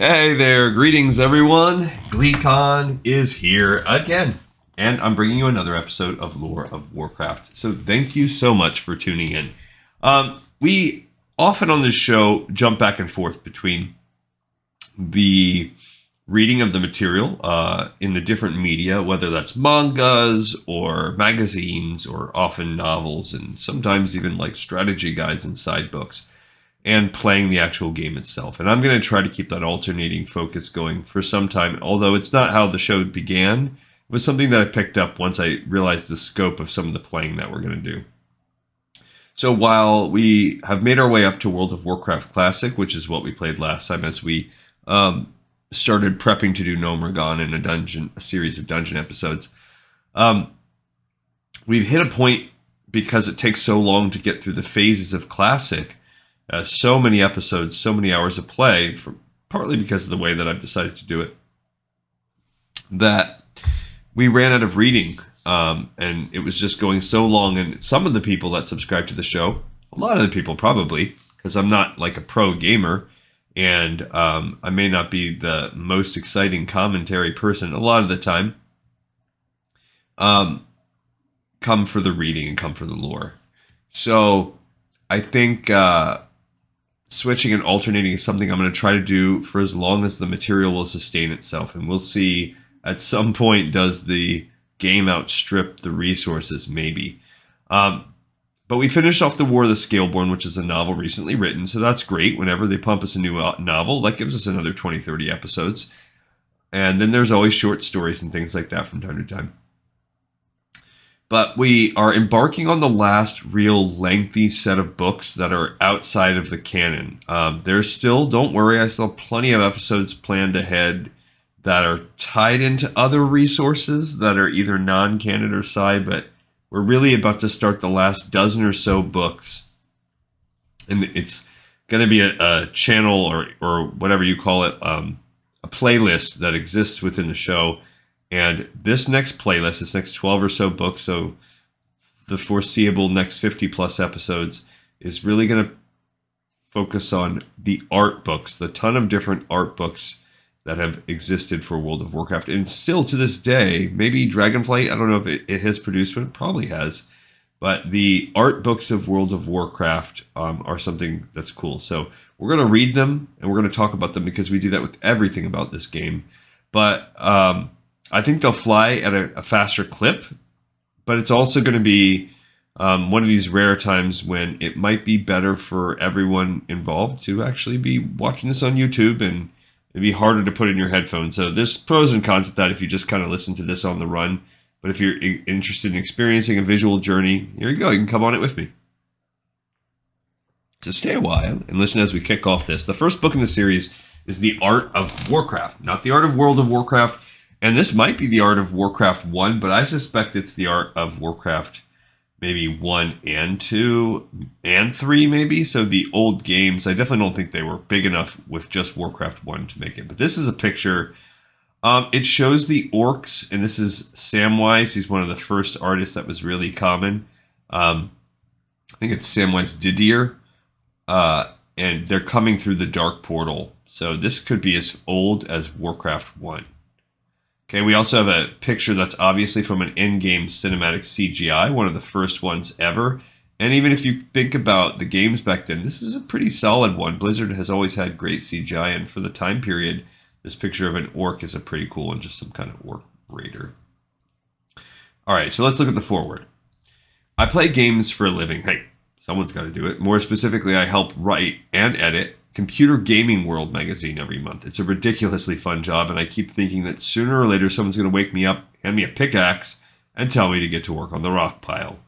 Hey there, greetings everyone. GleeCon is here again, and I'm bringing you another episode of Lore of Warcraft. So thank you so much for tuning in. We often on this show jump back and forth between the reading of the material in the different media, whether that's mangas or magazines or often novels and sometimes even like strategy guides and side books, and playing the actual game itself. And I'm going to try to keep that alternating focus going for some time, although it's not how the show began. It was something that I picked up once I realized the scope of some of the playing that we're going to do. So while we have made our way up to World of Warcraft Classic, which is what we played last time as we started prepping to do Gnomeregan in a series of dungeon episodes, we've hit a point, because it takes so long to get through the phases of Classic, so many episodes, so many hours of play, partly because of the way that I've decided to do it, that we ran out of reading, and it was just going so long. And some of the people that subscribe to the show, a lot of the people probably, because I'm not like a pro gamer, and I may not be the most exciting commentary person a lot of the time, come for the reading and come for the lore. So I think switching and alternating is something I'm going to try to do for as long as the material will sustain itself. And we'll see at some point, does the game outstrip the resources? Maybe. But we finished off The War of the Scaleborn, which is a novel recently written. So that's great. Whenever they pump us a new novel, that gives us another 20, 30 episodes. And then there's always short stories and things like that from time to time. But we are embarking on the last real lengthy set of books that are outside of the canon. There's still, don't worry, I still have plenty of episodes planned ahead that are tied into other resources that are either non-canon or side, but we're really about to start the last dozen or so books. And it's going to be a channel or whatever you call it, a playlist that exists within the show. And this next playlist, this next 12 or so books, so the foreseeable next 50 plus episodes, is really going to focus on the art books, the ton of different art books that have existed for World of Warcraft. And still to this day, maybe Dragonflight, I don't know if it has produced one, it probably has. But the art books of World of Warcraft are something that's cool. So we're going to read them and we're going to talk about them because we do that with everything about this game. But I think they'll fly at a faster clip, but it's also going to be one of these rare times when it might be better for everyone involved to actually be watching this on YouTube, and it'd be harder to put in your headphones. So there's pros and cons of that if you just kind of listen to this on the run. But if you're interested in experiencing a visual journey, here you go. You can come on it with me. So stay a while and listen as we kick off this. The first book in the series is The Art of Warcraft, not The Art of World of Warcraft. And this might be The Art of Warcraft 1, but I suspect it's The Art of Warcraft maybe 1 and 2 and 3 maybe. So the old games, I definitely don't think they were big enough with just Warcraft 1 to make it. But this is a picture. It shows the orcs, and this is Samwise. He's one of the first artists that was really common. I think it's Samwise Didier. And they're coming through the Dark Portal. So this could be as old as Warcraft 1. Okay, we also have a picture that's obviously from an in-game cinematic CGI, one of the first ones ever. And even if you think about the games back then, this is a pretty solid one. Blizzard has always had great CGI, and for the time period, this picture of an orc is a pretty cool one, just some kind of orc raider. All right, so let's look at the foreword. I play games for a living. Hey, someone's got to do it. More specifically, I help write and edit Computer Gaming World magazine every month. It's a ridiculously fun job, and I keep thinking that sooner or later someone's going to wake me up, hand me a pickaxe, and tell me to get to work on the rock pile.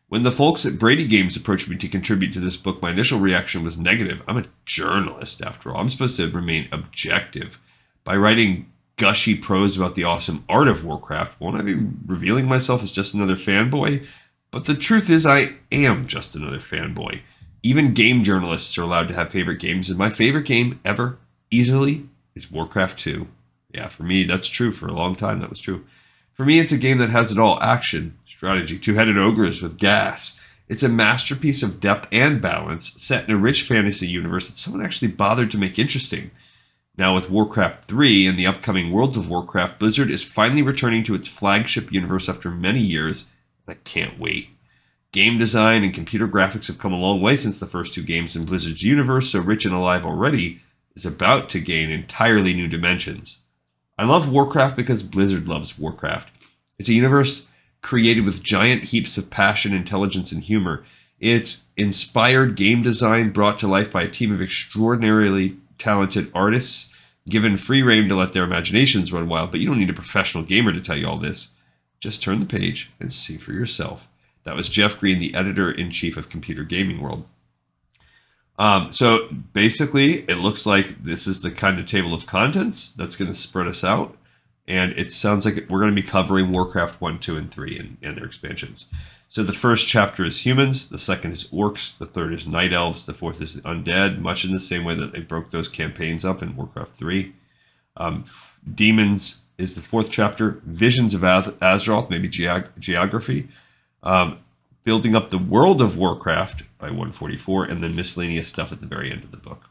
When the folks at Brady Games approached me to contribute to this book, my initial reaction was negative. I'm a journalist, after all. I'm supposed to remain objective. By writing gushy prose about the awesome art of Warcraft, won't I be revealing myself as just another fanboy? But the truth is, I am just another fanboy. Even game journalists are allowed to have favorite games, and my favorite game ever, easily, is Warcraft 2. Yeah, for me, that's true. For a long time, that was true. For me, it's a game that has it all. Action, strategy, two-headed ogres with gas. It's a masterpiece of depth and balance, set in a rich fantasy universe that someone actually bothered to make interesting. Now with Warcraft 3 and the upcoming World of Warcraft, Blizzard is finally returning to its flagship universe after many years. I can't wait. Game design and computer graphics have come a long way since the first two games, and Blizzard's universe, so rich and alive already, is about to gain entirely new dimensions. I love Warcraft because Blizzard loves Warcraft. It's a universe created with giant heaps of passion, intelligence, and humor. It's inspired game design brought to life by a team of extraordinarily talented artists, given free rein to let their imaginations run wild. But you don't need a professional gamer to tell you all this. Just turn the page and see for yourself. That was Jeff Green, the editor-in-chief of Computer Gaming World. So basically, it looks like this is the kind of table of contents that's going to spread us out. And it sounds like we're going to be covering Warcraft 1, 2, and 3 and their expansions. So the first chapter is humans, the second is orcs, the third is night elves, the fourth is the undead, much in the same way that they broke those campaigns up in Warcraft 3. Demons is the fourth chapter, visions of Azeroth, maybe geography. Building up the world of Warcraft by 144, and then miscellaneous stuff at the very end of the book.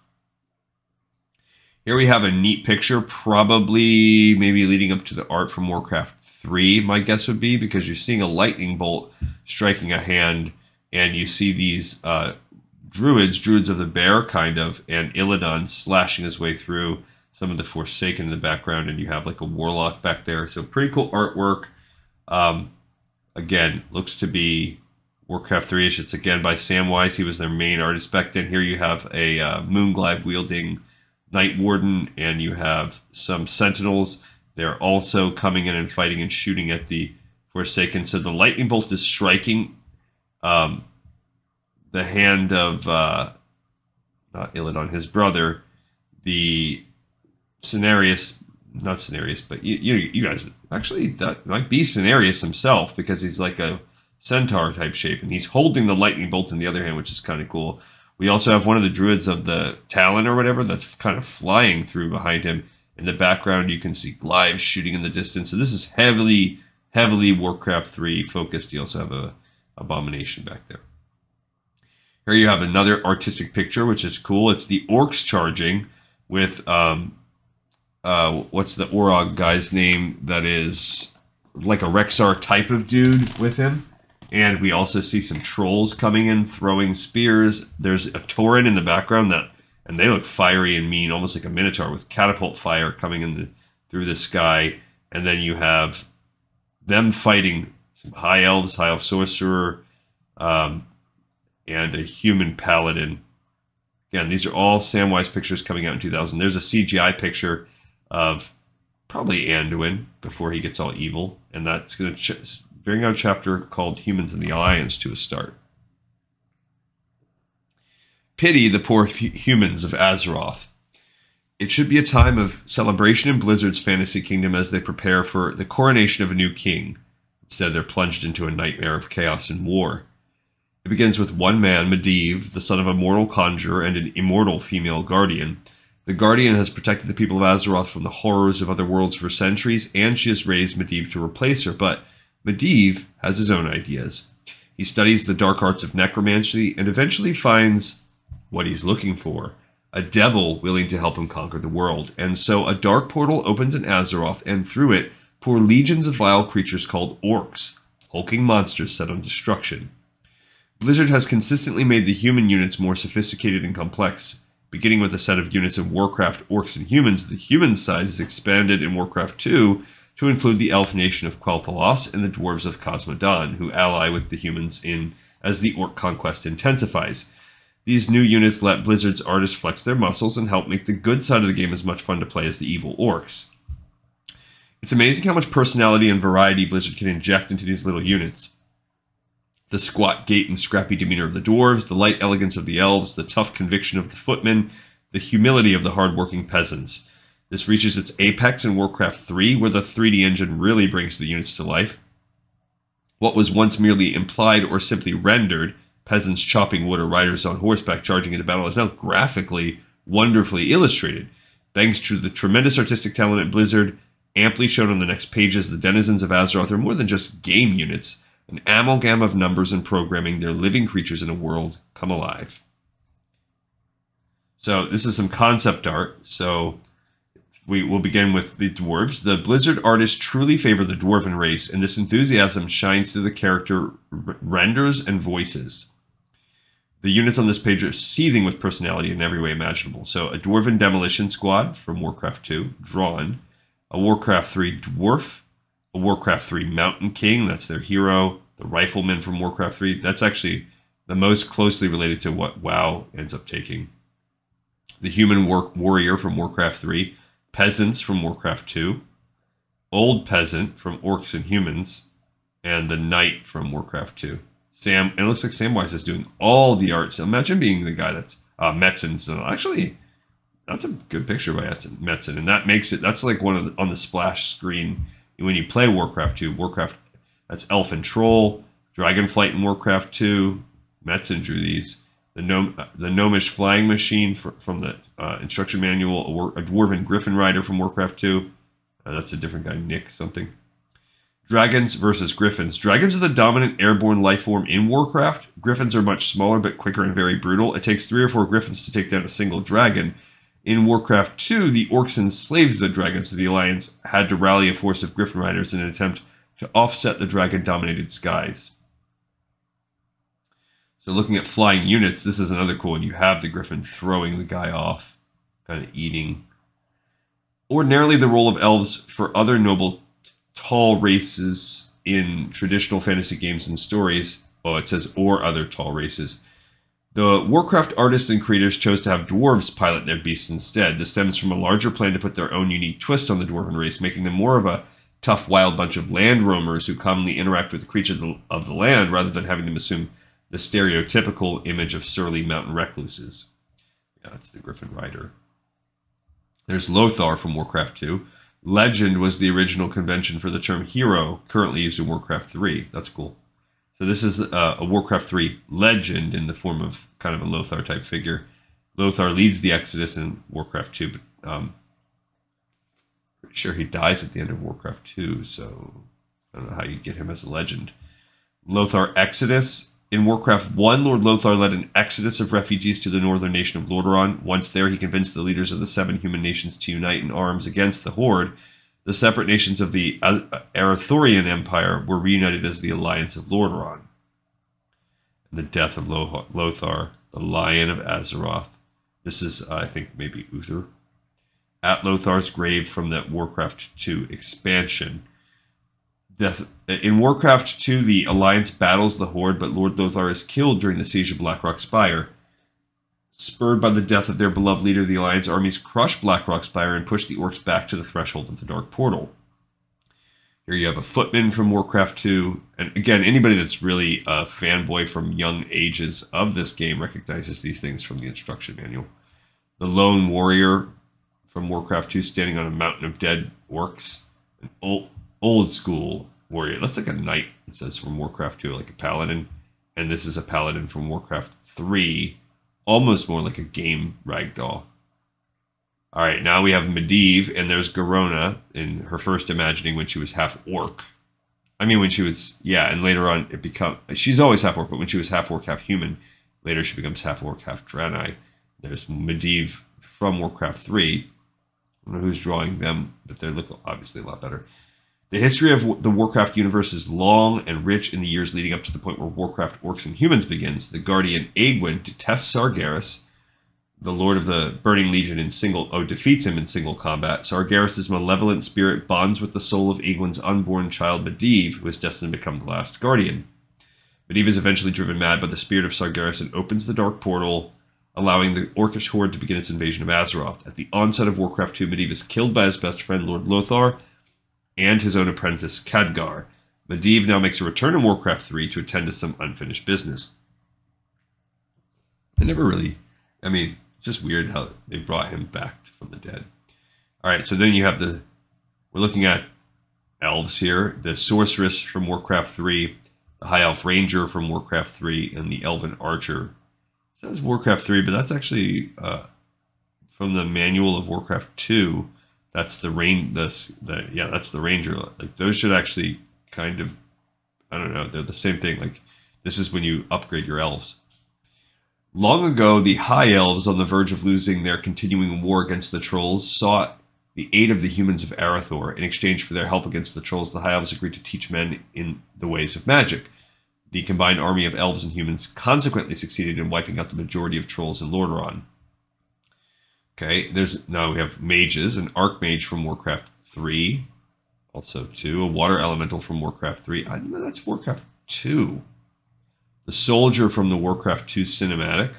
Here we have a neat picture, probably maybe leading up to the art from Warcraft 3, my guess would be, because you're seeing a lightning bolt striking a hand, and you see these druids of the bear, kind of, and Illidan slashing his way through some of the Forsaken in the background, and you have like a warlock back there. So pretty cool artwork. Again, looks to be Warcraft 3-ish. It's again by Samwise. He was their main artist back then. Here you have a Moonglaive wielding Night Warden, and you have some Sentinels. They're also coming in and fighting and shooting at the Forsaken. So the lightning bolt is striking the hand of not Illidan, his brother, the Cenarius. Not Cenarius, but you guys, actually that might be Cenarius himself, because he's like a centaur type shape, and he's holding the lightning bolt in the other hand, which is kind of cool. We also have one of the druids of the Talon or whatever that's kind of flying through behind him. In the background, you can see Glyve shooting in the distance. So this is heavily Warcraft 3 focused. You also have a Abomination back there. Here you have another artistic picture, which is cool. It's the orcs charging with what's the Orog guy's name that is like a Rexar type of dude with him. And we also see some trolls coming in, throwing spears. There's a Tauren in the background, and they look fiery and mean, almost like a Minotaur with catapult fire coming in through the sky. And then you have them fighting some High Elf Sorcerer, and a human Paladin. Again, these are all Samwise pictures coming out in 2000. There's a CGI picture of probably Anduin before he gets all evil, and that's going to bring out a chapter called Humans in the Alliance to a start. Pity the poor humans of Azeroth. It should be a time of celebration in Blizzard's fantasy kingdom as they prepare for the coronation of a new king. Instead, they're plunged into a nightmare of chaos and war. It begins with one man, Medivh, the son of a mortal conjurer and an immortal female guardian. The Guardian has protected the people of Azeroth from the horrors of other worlds for centuries, and she has raised Medivh to replace her, but Medivh has his own ideas. He studies the dark arts of necromancy and eventually finds what he's looking for, a devil willing to help him conquer the world. And so a dark portal opens in Azeroth, and through it pour legions of vile creatures called orcs, hulking monsters set on destruction. Blizzard has consistently made the human units more sophisticated and complex. Beginning with a set of units in Warcraft, Orcs, and Humans, the human side is expanded in Warcraft 2 to include the elf nation of Quel'Thalas and the dwarves of Cosmodan, who ally with the humans as the orc conquest intensifies. These new units let Blizzard's artists flex their muscles and help make the good side of the game as much fun to play as the evil orcs. It's amazing how much personality and variety Blizzard can inject into these little units. The squat gait and scrappy demeanor of the dwarves, the light elegance of the elves, the tough conviction of the footmen, the humility of the hard-working peasants. This reaches its apex in Warcraft 3, where the 3D engine really brings the units to life. What was once merely implied or simply rendered, peasants chopping wood or riders on horseback charging into battle, is now graphically, wonderfully illustrated. Thanks to the tremendous artistic talent at Blizzard, amply shown on the next pages, the denizens of Azeroth are more than just game units. An amalgam of numbers and programming, they're living creatures in a world come alive. So this is some concept art. So we will begin with the dwarves. The Blizzard artists truly favor the dwarven race, and this enthusiasm shines through the character renders and voices. The units on this page are seething with personality in every way imaginable. So a Dwarven Demolition Squad from Warcraft 2, drawn. A Warcraft 3 Dwarf. A Warcraft 3 Mountain King, that's their hero. The Rifleman from Warcraft 3, that's actually the most closely related to what WoW ends up taking. The Human Warrior from Warcraft 3. Peasants from Warcraft 2, Old Peasant from Orcs and Humans, and the Knight from Warcraft 2. And it looks like Samwise is doing all the art. So imagine being the guy that's Metzen. So actually, that's a good picture by Metzen, and that makes it. That's like one of on the splash screen when you play Warcraft 2. Warcraft, that's Elf and Troll, Dragonflight in Warcraft 2. Metzen drew these. The Gnomish Flying Machine from the instruction manual, a Dwarven Griffin Rider from Warcraft 2. That's a different guy, Nick something. Dragons versus Griffins. Dragons are the dominant airborne life form in Warcraft. Griffins are much smaller but quicker and very brutal. It takes 3 or 4 Griffins to take down a single dragon. In Warcraft 2, the orcs enslaved the dragons, so the Alliance had to rally a force of Griffin Riders in an attempt to offset the dragon-dominated skies. So looking at flying units, this is another cool one. You have the Griffin throwing the guy off, kind of eating. Ordinarily, the role of elves for other noble, tall races in traditional fantasy games and stories, well, it says, or other tall races. The Warcraft artists and creators chose to have dwarves pilot their beasts instead. This stems from a larger plan to put their own unique twist on the dwarven race, making them more of a tough, wild bunch of land roamers who commonly interact with the creatures of the land rather than having them assume the stereotypical image of surly mountain recluses. Yeah, that's the Griffin Rider. There's Lothar from Warcraft 2. Legend was the original convention for the term hero, currently used in Warcraft 3. That's cool. So this is a Warcraft 3 legend in the form of kind of a Lothar type figure. Lothar leads the Exodus in Warcraft 2, but pretty sure he dies at the end of Warcraft 2, so I don't know how you get him as a legend. Lothar Exodus. In Warcraft 1, Lord Lothar led an exodus of refugees to the northern nation of Lordaeron. Once there, he convinced the leaders of the 7 human nations to unite in arms against the Horde. The separate nations of the Arathorian Empire were reunited as the Alliance of Lordaeron. The death of Lothar, the Lion of Azeroth. This is, I think, maybe Uther. At Lothar's grave from the Warcraft 2 expansion. In Warcraft 2, the Alliance battles the Horde, but Lord Lothar is killed during the Siege of Blackrock Spire. Spurred by the death of their beloved leader, the Alliance armies crush Blackrock Spire and push the orcs back to the threshold of the Dark Portal. Here you have a footman from Warcraft 2. And again, anybody that's really a fanboy from young ages of this game recognizes these things from the instruction manual. The Lone Warrior from Warcraft 2 standing on a mountain of dead orcs. An old school warrior. That's like a knight, it says, from Warcraft 2, like a paladin. And this is a paladin from Warcraft 3, almost more like a game ragdoll. All right, now we have Medivh, and there's Garona in her first imagining when she was half orc. I mean, when she was, yeah, and later on she's always half orc, but when she was half orc, half human, later she becomes half orc, half Draenei. There's Medivh from Warcraft 3. I don't know who's drawing them, but they look obviously a lot better. The history of the Warcraft universe is long and rich in the years leading up to the point where Warcraft Orcs and Humans begins. The Guardian Aegwynn detests Sargeras. The Lord of the Burning Legion defeats him in single combat. Sargeras' malevolent spirit bonds with the soul of Aegwynn's unborn child Medivh, who is destined to become the last Guardian. Medivh is eventually driven mad by the spirit of Sargeras and opens the Dark Portal, allowing the Orcish Horde to begin its invasion of Azeroth. At the onset of Warcraft 2, Medivh is killed by his best friend Lord Lothar and his own apprentice Khadgar. Medivh now makes a return in Warcraft 3 to attend to some unfinished business. I mean, it's just weird how they brought him back from the dead. All right, so then you have we're looking at elves here. The Sorceress from Warcraft 3, the High Elf Ranger from Warcraft 3, and the Elven Archer. It says Warcraft 3, but that's actually from the manual of Warcraft 2. That's that's the Ranger. Like, those should actually kind of, I don't know, they're the same thing. Like, this is when you upgrade your elves. Long ago, the High Elves, on the verge of losing their continuing war against the Trolls, sought the aid of the humans of Arathor. In exchange for their help against the trolls, the High Elves agreed to teach men in the ways of magic. The combined army of elves and humans consequently succeeded in wiping out the majority of trolls in Lordaeron. Okay, now we have mages, an archmage from Warcraft 3, also 2, a water elemental from Warcraft 3. I know that's Warcraft 2. The soldier from the Warcraft 2 cinematic.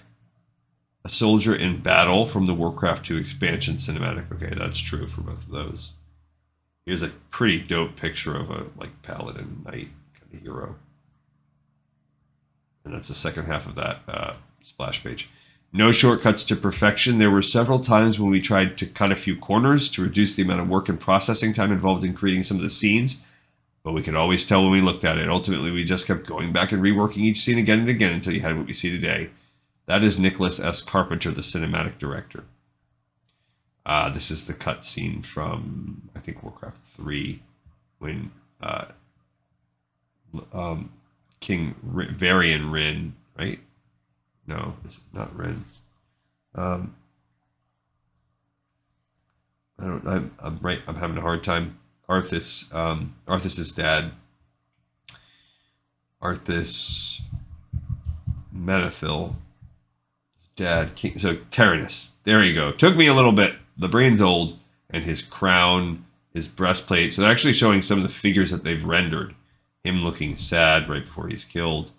A soldier in battle from the Warcraft 2 expansion cinematic. Okay, that's true for both of those. Here's a pretty dope picture of a paladin knight kind of hero. And that's the second half of that splash page. No shortcuts to perfection. There were several times when we tried to cut a few corners to reduce the amount of work and processing time involved in creating some of the scenes, but we could always tell when we looked at it. Ultimately, we just kept going back and reworking each scene again and again until you had what we see today. That is Nicholas S. Carpenter, the cinematic director. This is the cut scene from, I think, Warcraft 3, when King Varian Wrynn, right? No, it's not Wrynn. I'm having a hard time. Arthas's dad. Arthas Menethil. Dad, King, so Taranis. There you go. Took me a little bit. The brain's old, and his crown, his breastplate. So they're actually showing some of the figures that they've rendered. Him looking sad right before he's killed.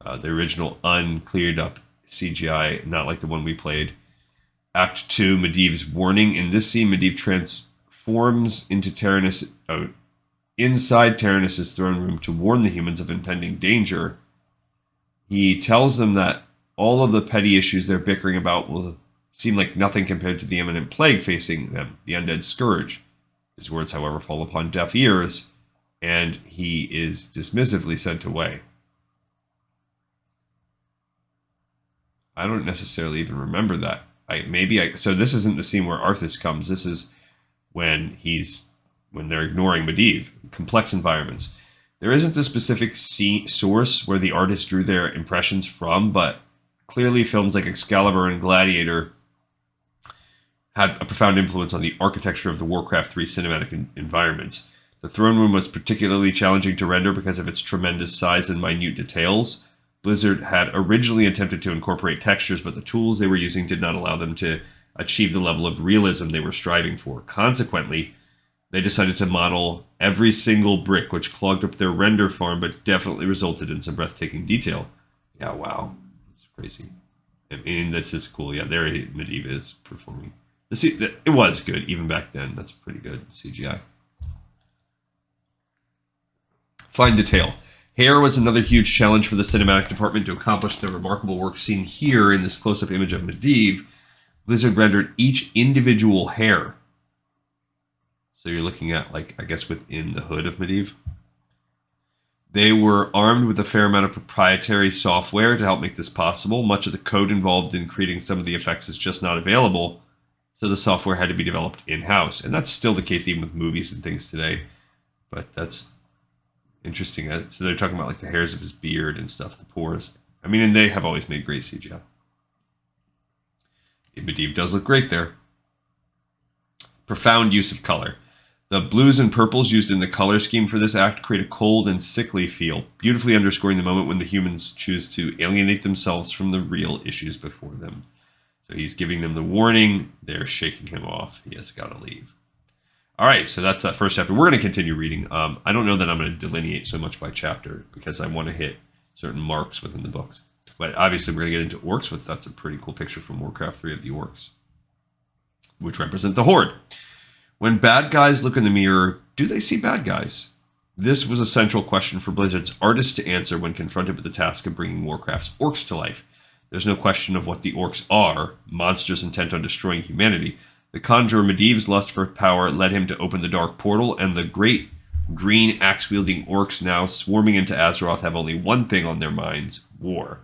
The original uncleared up CGI, not like the one we played. Act 2, Medivh's warning. In this scene, Medivh transforms into Taranis, inside Taranis' throne room to warn the humans of impending danger. He tells them that all of the petty issues they're bickering about will seem like nothing compared to the imminent plague facing them, the undead scourge. His words, however, fall upon deaf ears, and he is dismissively sent away. I don't necessarily even remember that. So this isn't the scene where Arthas comes. This is when they're ignoring Medivh. Complex environments. There isn't a specific source where the artist drew their impressions from, but clearly films like Excalibur and Gladiator had a profound influence on the architecture of the Warcraft 3 cinematic environments. The throne room was particularly challenging to render because of its tremendous size and minute details. Blizzard had originally attempted to incorporate textures, but the tools they were using did not allow them to achieve the level of realism they were striving for. Consequently, they decided to model every single brick, which clogged up their render farm, but definitely resulted in some breathtaking detail. Yeah, wow. That's crazy. I mean, this is cool. Yeah, there Medivh is performing. It was good, even back then. That's pretty good CGI. Fine detail. Hair was another huge challenge for the cinematic department to accomplish the remarkable work seen here in this close-up image of Medivh. Blizzard rendered each individual hair. So you're looking at, I guess, within the hood of Medivh. They were armed with a fair amount of proprietary software to help make this possible. Much of the code involved in creating some of the effects is just not available, so the software had to be developed in-house. And that's still the case even with movies and things today. But that's interesting. So they're talking about the hairs of his beard and stuff, the pores. I mean, and they have always made great CGI. Medivh does look great there. Profound use of color. The blues and purples used in the color scheme for this act create a cold and sickly feel, beautifully underscoring the moment when the humans choose to alienate themselves from the real issues before them. So he's giving them the warning. They're shaking him off. He has got to leave. All right, so that's that first chapter. We're going to continue reading. I don't know that I'm going to delineate so much by chapter because I want to hit certain marks within the books. But obviously, we're going to get into orcs. That's a pretty cool picture from Warcraft 3 of the orcs, which represent the Horde. When bad guys look in the mirror, do they see bad guys? This was a central question for Blizzard's artists to answer when confronted with the task of bringing Warcraft's orcs to life. There's no question of what the orcs are, monsters intent on destroying humanity. The conjurer Medivh's lust for power led him to open the Dark Portal, and the great green axe-wielding orcs now swarming into Azeroth have only one thing on their minds: war.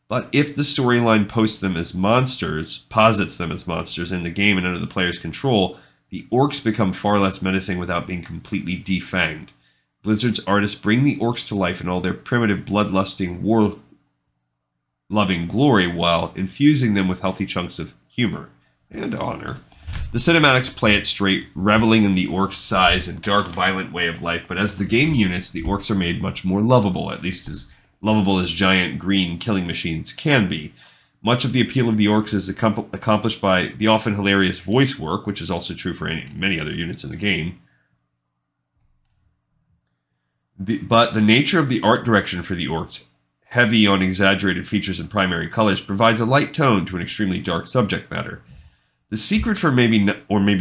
But if the storyline posits them as monsters in the game and under the player's control, the orcs become far less menacing without being completely defanged. Blizzard's artists bring the orcs to life in all their primitive, bloodlusting, war-loving glory while infusing them with healthy chunks of humor and honor. The cinematics play it straight, reveling in the orcs' size and dark, violent way of life, but as the game units, the orcs are made much more lovable, at least as lovable as giant green killing machines can be. Much of the appeal of the orcs is accomplished by the often hilarious voice work, which is also true for many other units in the game. But the nature of the art direction for the orcs, heavy on exaggerated features and primary colors, provides a light tone to an extremely dark subject matter. The secret for maybe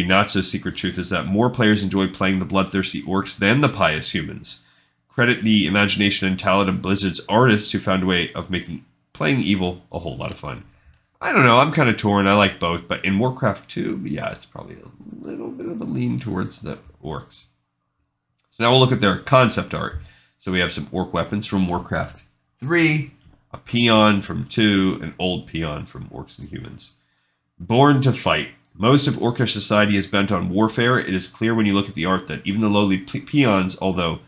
not so secret truth is that more players enjoy playing the bloodthirsty orcs than the pious humans. Credit the imagination and talent of Blizzard's artists who found a way of making playing evil a whole lot of fun. I don't know, I'm kind of torn. I like both, but in Warcraft 2, yeah, it's probably a little bit of a lean towards the orcs. So now we'll look at their concept art. So we have some orc weapons from Warcraft 3, a peon from 2, an old peon from Orcs and Humans. Born to fight. Most of orcish society is bent on warfare. It is clear when you look at the art that even the lowly peons, although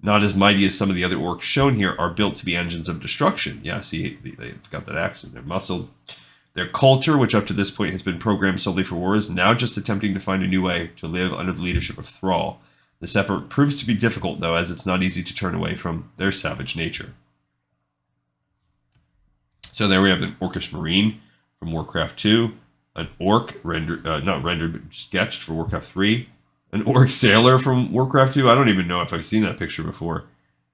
not as mighty as some of the other orcs shown here, are built to be engines of destruction. Yeah, see, they've got that accent. They're muscled. Their culture, which up to this point has been programmed solely for war, is now just attempting to find a new way to live under the leadership of Thrall. This effort proves to be difficult, though, as it's not easy to turn away from their savage nature. So there we have an orcish marine from Warcraft 2. An orc, not rendered, but sketched for Warcraft 3. An orc sailor from Warcraft 2. I don't even know if I've seen that picture before.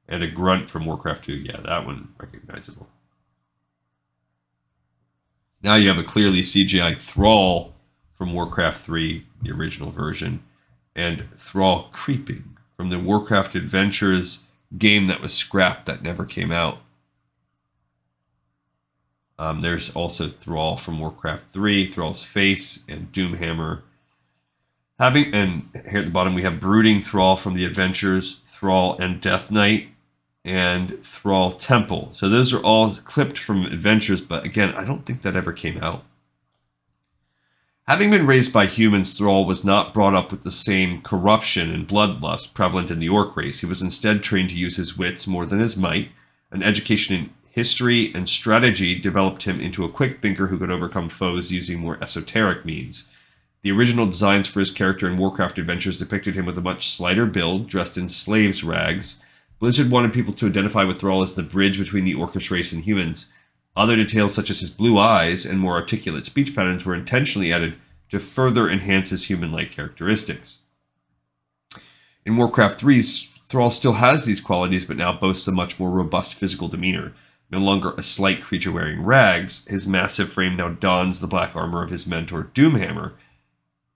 And a grunt from Warcraft 2. Yeah, that one recognizable. Now you have a clearly CGI Thrall from Warcraft 3, the original version. And Thrall Creeping from the Warcraft Adventures game that was scrapped that never came out. There's also Thrall from Warcraft 3, Thrall's face, and Doomhammer. And here at the bottom we have Brooding Thrall from the Adventures, Thrall and Death Knight, and Thrall Temple. So those are all clipped from Adventures, but again, I don't think that ever came out. Having been raised by humans, Thrall was not brought up with the same corruption and bloodlust prevalent in the orc race. He was instead trained to use his wits more than his might. An education in history and strategy developed him into a quick thinker who could overcome foes using more esoteric means. The original designs for his character in Warcraft Adventures depicted him with a much slighter build, dressed in slaves' rags. Blizzard wanted people to identify with Thrall as the bridge between the orcish race and humans. Other details such as his blue eyes and more articulate speech patterns were intentionally added to further enhance his human-like characteristics. In Warcraft 3, Thrall still has these qualities, but now boasts a much more robust physical demeanor. No longer a slight creature wearing rags, his massive frame now dons the black armor of his mentor, Doomhammer.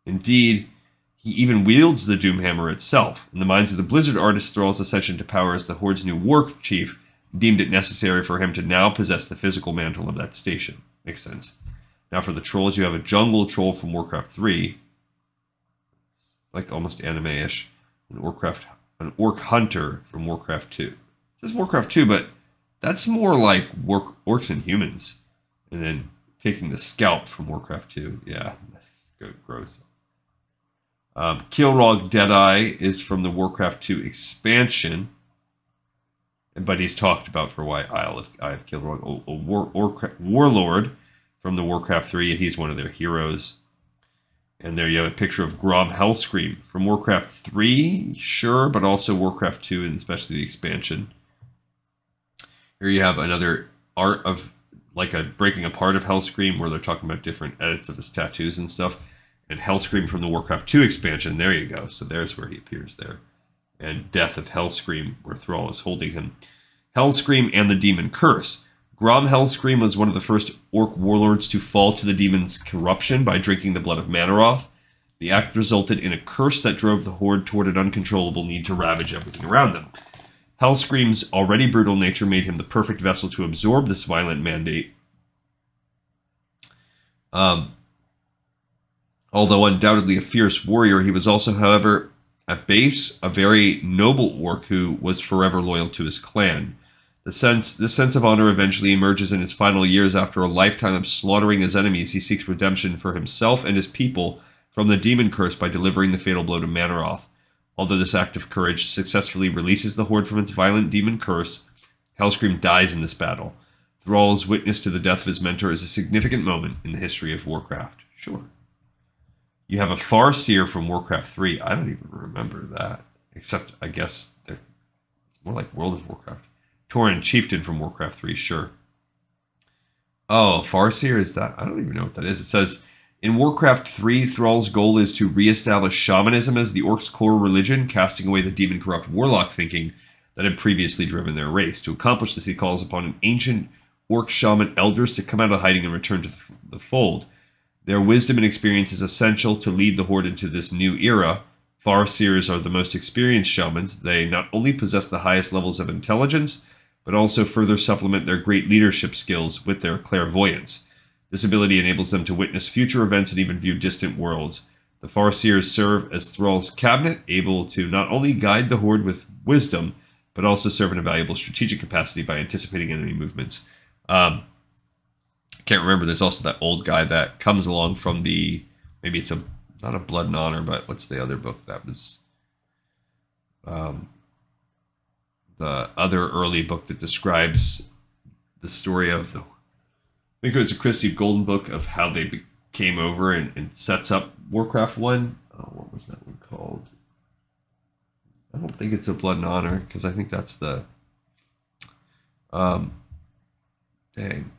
Indeed, he even wields the Doomhammer itself. In the minds of the Blizzard artists, Thrall's ascension to power as the Horde's new war chief deemed it necessary for him to now possess the physical mantle of that station. Makes sense. Now for the trolls, you have a jungle troll from Warcraft 3. Like almost anime-ish. An orc hunter from Warcraft 2. It says Warcraft 2, but that's more like orcs and humans. And then taking the scalp from Warcraft 2. Yeah, that's good, gross. Kilrog Deadeye is from the Warcraft 2 expansion. But he's talked about for a while. Eye of Kilrog. A warlord from the Warcraft 3. He's one of their heroes. And there you have a picture of Grom Hellscream from Warcraft 3, sure, but also Warcraft 2 and especially the expansion. Here you have another art of like a breaking apart of Hellscream where they're talking about different edits of his tattoos and stuff. And Hellscream from the Warcraft 2 expansion, there you go. So there's where he appears there. And Death of Hellscream, where Thrall is holding him. Hellscream and the Demon Curse. Grom Hellscream was one of the first orc warlords to fall to the demon's corruption by drinking the blood of Manaroth. The act resulted in a curse that drove the Horde toward an uncontrollable need to ravage everything around them. Hellscream's already brutal nature made him the perfect vessel to absorb this violent mandate. Although undoubtedly a fierce warrior, he was also, however, at base, a very noble orc who was forever loyal to his clan. This sense of honor eventually emerges in his final years. After a lifetime of slaughtering his enemies, he seeks redemption for himself and his people from the demon curse by delivering the fatal blow to Manaroth. Although this act of courage successfully releases the Horde from its violent demon curse, Hellscream dies in this battle. Thrall's witness to the death of his mentor is a significant moment in the history of Warcraft. Sure. You have a Farseer from Warcraft 3. I don't even remember that. Except, I guess, it's more like World of Warcraft. Tauren Chieftain from Warcraft 3, sure. Oh, Farseer is that? I don't even know what that is. It says, in Warcraft 3, Thrall's goal is to reestablish shamanism as the Orcs' core religion, casting away the demon-corrupt warlock thinking that had previously driven their race. To accomplish this, he calls upon an ancient Orc shaman elders to come out of hiding and return to the fold. Their wisdom and experience is essential to lead the Horde into this new era. Farseers are the most experienced shamans. They not only possess the highest levels of intelligence, but also further supplement their great leadership skills with their clairvoyance. This ability enables them to witness future events and even view distant worlds. The Farseers serve as Thrall's cabinet, able to not only guide the Horde with wisdom, but also serve in a valuable strategic capacity by anticipating enemy movements. I can't remember. There's also that old guy that comes along from the, maybe it's not a Blood and Honor, but what's the other book that was the other early book that describes the story of the, I think it was a Christie Golden book of how they came over and sets up Warcraft 1. Oh, what was that one called? I don't think it's a Blood and Honor, because I think that's the dang,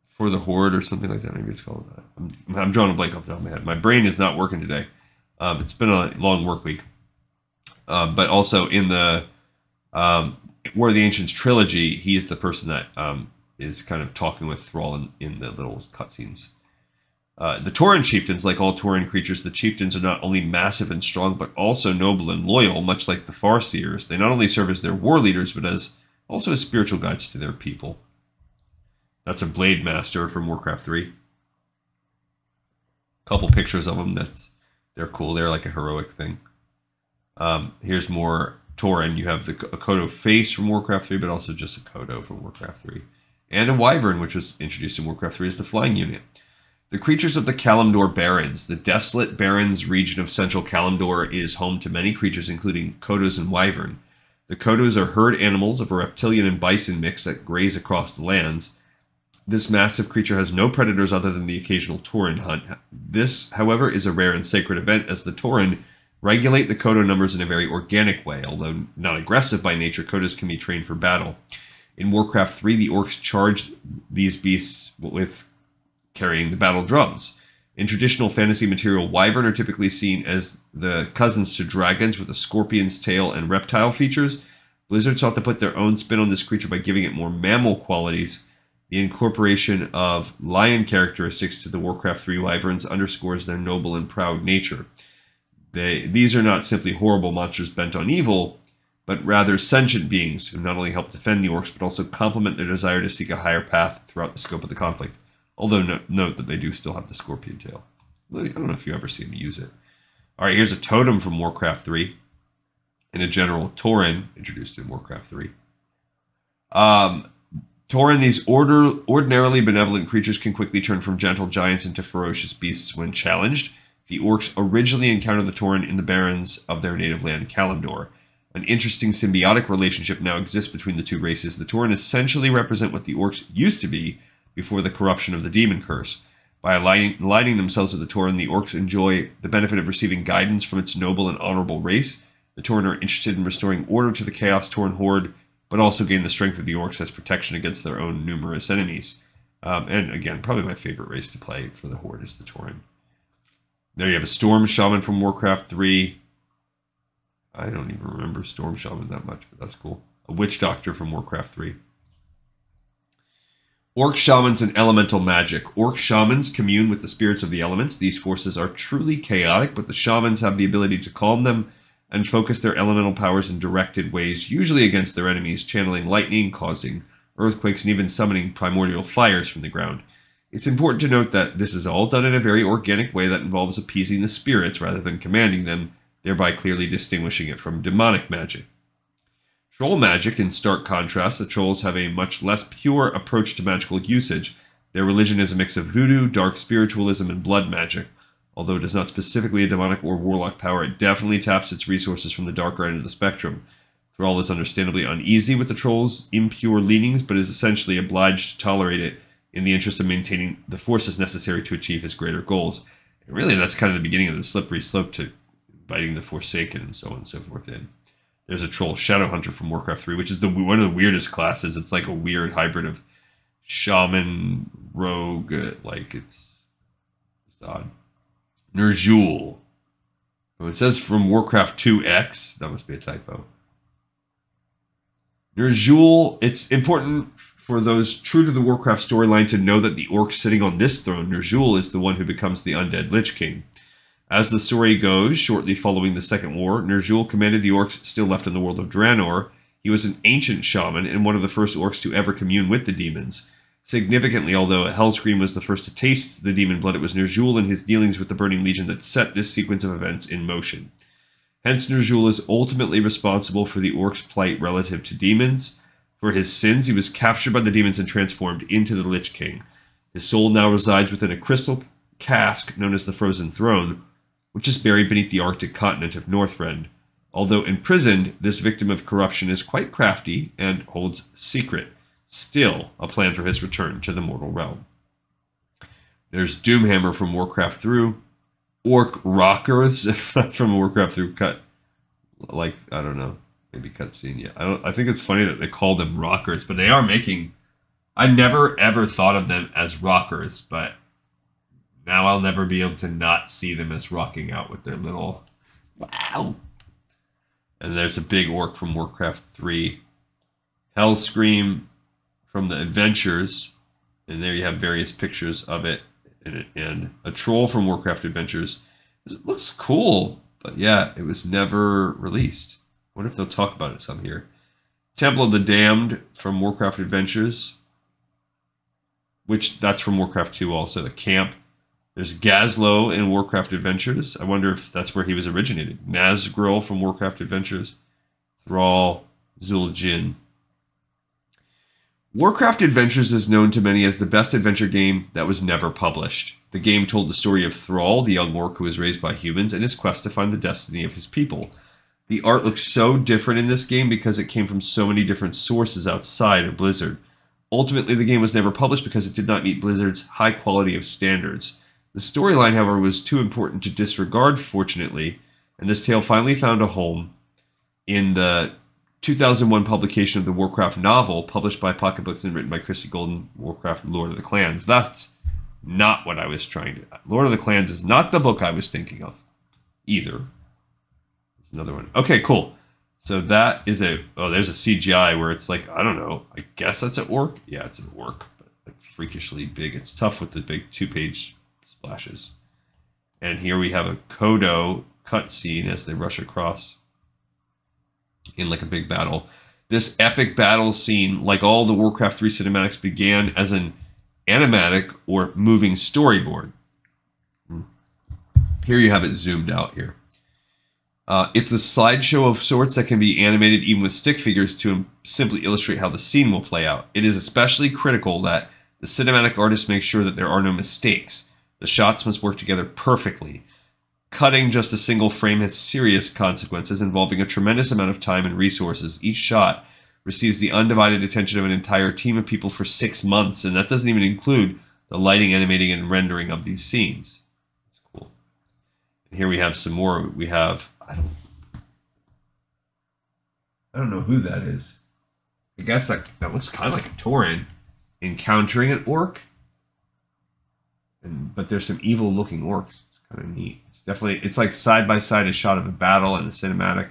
For the Horde or something like that. Maybe it's called that. I'm drawing a blank off the top of my head. My brain is not working today. It's been a long work week. But also in the War of the Ancients trilogy, he's the person that is kind of talking with Thrall in the little cutscenes. The Tauren chieftains, like all Tauren creatures, the chieftains are not only massive and strong, but also noble and loyal, much like the Farseers. They not only serve as their war leaders, but also as spiritual guides to their people. That's a Blade Master from Warcraft 3. Couple pictures of them. They're cool. They're like a heroic thing. Here's more Tauren. You have a Kodo face from Warcraft 3, but also just a Kodo from Warcraft 3. And a Wyvern, which was introduced in Warcraft 3 as the flying unit. The creatures of the Kalimdor Barrens. The desolate Barrens region of central Kalimdor is home to many creatures, including Kodos and Wyvern. The Kodos are herd animals of a reptilian and bison mix that graze across the lands. This massive creature has no predators other than the occasional Tauren hunt. This, however, is a rare and sacred event, as the Tauren regulate the Kodo numbers in a very organic way. Although not aggressive by nature, Kodos can be trained for battle. In Warcraft 3, the Orcs charged these beasts with carrying the battle drums. In traditional fantasy material, Wyvern are typically seen as the cousins to dragons with a scorpion's tail and reptile features. Blizzard sought to put their own spin on this creature by giving it more mammal qualities. The incorporation of lion characteristics to the Warcraft 3 Wyverns underscores their noble and proud nature. These are not simply horrible monsters bent on evil, but rather sentient beings who not only help defend the Orcs, but also complement their desire to seek a higher path throughout the scope of the conflict. Although note that they do still have the scorpion tail. I don't know if you ever see them use it. All right, here's a totem from Warcraft 3. And a General Tauren, introduced in Warcraft 3. Tauren, these ordinarily benevolent creatures can quickly turn from gentle giants into ferocious beasts when challenged. The Orcs originally encountered the Tauren in the Barrens of their native land, Kalimdor. An interesting symbiotic relationship now exists between the two races. The Tauren essentially represent what the Orcs used to be before the corruption of the demon curse. By aligning themselves with the Tauren, the Orcs enjoy the benefit of receiving guidance from its noble and honorable race. The Tauren are interested in restoring order to the Chaos Tauren Horde, but also gain the strength of the Orcs as protection against their own numerous enemies. And again, probably my favorite race to play for the Horde is the Tauren. There you have a Storm Shaman from Warcraft 3. I don't even remember Storm Shaman that much, but that's cool. A Witch Doctor from Warcraft 3. Orc Shamans and Elemental Magic. Orc Shamans commune with the spirits of the elements. These forces are truly chaotic, but the Shamans have the ability to calm them and focus their elemental powers in directed ways, usually against their enemies, channeling lightning, causing earthquakes, and even summoning primordial fires from the ground. It's important to note that this is all done in a very organic way that involves appeasing the spirits rather than commanding them, thereby clearly distinguishing it from demonic magic. Troll magic, in stark contrast, the trolls have a much less pure approach to magical usage. Their religion is a mix of voodoo, dark spiritualism, and blood magic. Although it is not specifically a demonic or warlock power, it definitely taps its resources from the darker end of the spectrum. Thrall is understandably uneasy with the trolls' impure leanings, but is essentially obliged to tolerate it in the interest of maintaining the forces necessary to achieve his greater goals. And really, that's kind of the beginning of the slippery slope to inviting the Forsaken and so on and so forth in. There's a troll, Shadowhunter from Warcraft 3, which is one of the weirdest classes. It's like a weird hybrid of shaman, rogue, like it's odd. Ner'zhul. Oh, it says from Warcraft 2X. That must be a typo. Ner'zhul, it's important for those true to the Warcraft storyline to know that the orc sitting on this throne, Ner'zhul, is the one who becomes the undead Lich King. As the story goes, shortly following the Second War, Ner'zhul commanded the orcs still left in the world of Draenor. He was an ancient shaman and one of the first orcs to ever commune with the demons. Significantly, although Hellscream was the first to taste the demon blood, it was Ner'zhul and his dealings with the Burning Legion that set this sequence of events in motion. Hence, Ner'zhul is ultimately responsible for the orc's plight relative to demons. For his sins, he was captured by the demons and transformed into the Lich King. His soul now resides within a crystal cask known as the Frozen Throne, which is buried beneath the Arctic continent of Northrend. Although imprisoned, this victim of corruption is quite crafty and holds secret. Still, a plan for his return to the mortal realm. There's Doomhammer from Warcraft 3, Orc Rockers from Warcraft 3 cut, like, I don't know, maybe cutscene. Yeah, I think it's funny that they call them rockers, but they are making. I never ever thought of them as rockers, but now I'll never be able to not see them as rocking out with their little wow. And there's a big orc from Warcraft 3, Hellscream from the Adventures, and there you have various pictures of it, and a troll from Warcraft Adventures. It looks cool, but yeah, it was never released. I wonder if they'll talk about it some here. Temple of the Damned from Warcraft Adventures, which that's from Warcraft 2 also, the camp. There's Gazlowe in Warcraft Adventures. I wonder if that's where he was originated. Nazgul from Warcraft Adventures. Thrall, Zul'jin. Warcraft Adventures is known to many as the best adventure game that was never published. The game told the story of Thrall, the young orc who was raised by humans, and his quest to find the destiny of his people. The art looks so different in this game because it came from so many different sources outside of Blizzard. Ultimately, the game was never published because it did not meet Blizzard's high quality of standards. The storyline, however, was too important to disregard, fortunately, and this tale finally found a home in the 2001 publication of the Warcraft novel, published by Pocket Books and written by Christie Golden, Warcraft Lord of the Clans. That's not what I was trying to... Lord of the Clans is not the book I was thinking of, either. There's another one. Okay, cool. So that is a... Oh, there's a CGI where it's like, I don't know, I guess that's an orc? Yeah, it's an orc, but like freakishly big. It's tough with the big two-page splashes. And here we have a Kodo cutscene as they rush across in like a big battle. This epic battle scene, like all the Warcraft 3 cinematics, began as an animatic or moving storyboard. Here you have it zoomed out here. It's a slideshow of sorts that can be animated even with stick figures to simply illustrate how the scene will play out. It is especially critical that the cinematic artist makes sure that there are no mistakes. The shots must work together perfectly. Cutting just a single frame has serious consequences involving a tremendous amount of time and resources. Each shot receives the undivided attention of an entire team of people for 6 months, and that doesn't even include the lighting, animating, and rendering of these scenes. That's cool. And here we have some more. We have... I don't know who that is. I guess that looks kind of like a Tauren encountering an orc. But there's some evil-looking orcs. It's kind of neat. It's definitely... It's like side-by-side a shot of a battle and a cinematic.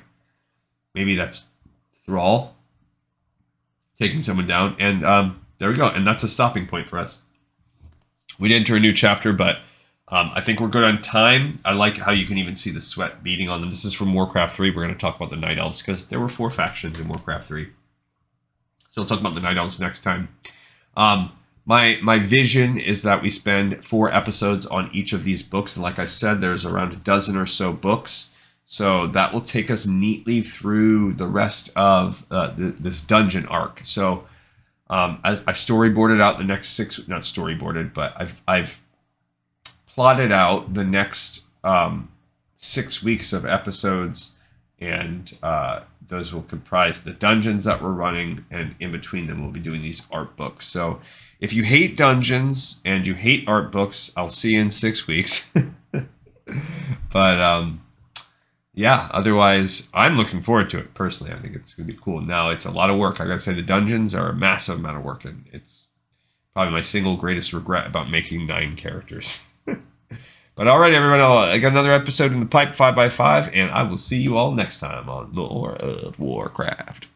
Maybe that's Thrall taking someone down. And there we go. And that's a stopping point for us. We'd enter a new chapter, but I think we're good on time. I like how you can even see the sweat beading on them. This is from Warcraft 3. We're going to talk about the Night Elves because there were 4 factions in Warcraft 3. So we'll talk about the Night Elves next time. My vision is that we spend 4 episodes on each of these books. And like I said, there's around a dozen or so books. So that will take us neatly through the rest of this dungeon arc. So I've storyboarded out the next 6... Not storyboarded, but I've plotted out the next 6 weeks of episodes. And those will comprise the dungeons that we're running. And in between them, we'll be doing these art books. So... if you hate dungeons and you hate art books, I'll see you in 6 weeks. But yeah, otherwise, I'm looking forward to it personally. I think it's going to be cool. Now, it's a lot of work. I got to say, the dungeons are a massive amount of work, and it's probably my single greatest regret about making 9 characters. But all right, everyone, I got another episode in the pipe, 5x5, and I will see you all next time on Lore of Warcraft.